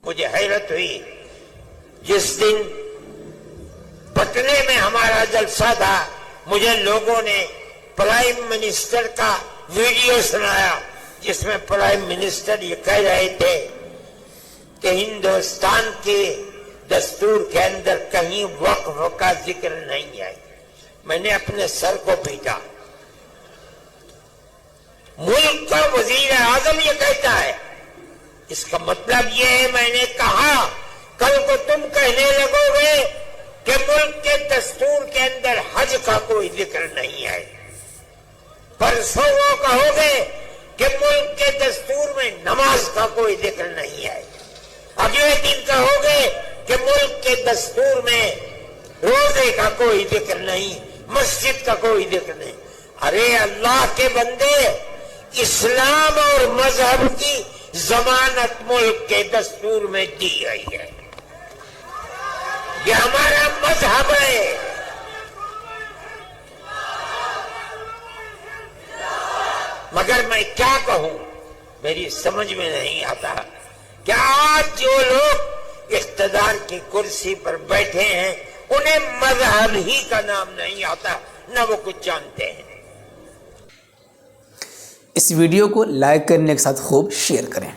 مجھے حیرت ہوئی جس دن پٹنے میں ہمارا جلسہ تھا، مجھے لوگوں نے پرائم منسٹر کا ویڈیو سنایا جس میں پرائم منسٹر یہ کہہ رہے تھے کہ ہندوستان کے دستور کے اندر کہیں وقف کا ذکر نہیں ہے۔ میں نے اپنے سر کو پیٹا۔ ملک کا وزیر اعظم یہ کہتا ہے، اس کا مطلب یہ ہے، میں نے کہا کل کو تم کہنے لگو گے کہ ملک کے دستور کے اندر حج کا کوئی ذکر نہیں ہے، پرسوں وہ کہو گے کہ ملک کے دستور میں نماز کا کوئی ذکر نہیں ہے، اگلے دن کہو گے کہ ملک کے دستور میں روزے کا کوئی ذکر نہیں، مسجد کا کوئی ذکر نہیں۔ ارے اللہ کے بندے، اسلام اور مذہب کی ضمانت ملک کے دستور میں دی گئی ہے، یہ ہمارا مذہب ہے۔ مگر میں کیا کہوں، میری سمجھ میں نہیں آتا کہ آج جو لوگ اقتدار کی کرسی پر بیٹھے ہیں انہیں مذہب ہی کا نام نہیں آتا، نہ وہ کچھ جانتے ہیں۔ اس ویڈیو کو لائک کرنے کے ساتھ خوب شیئر کریں۔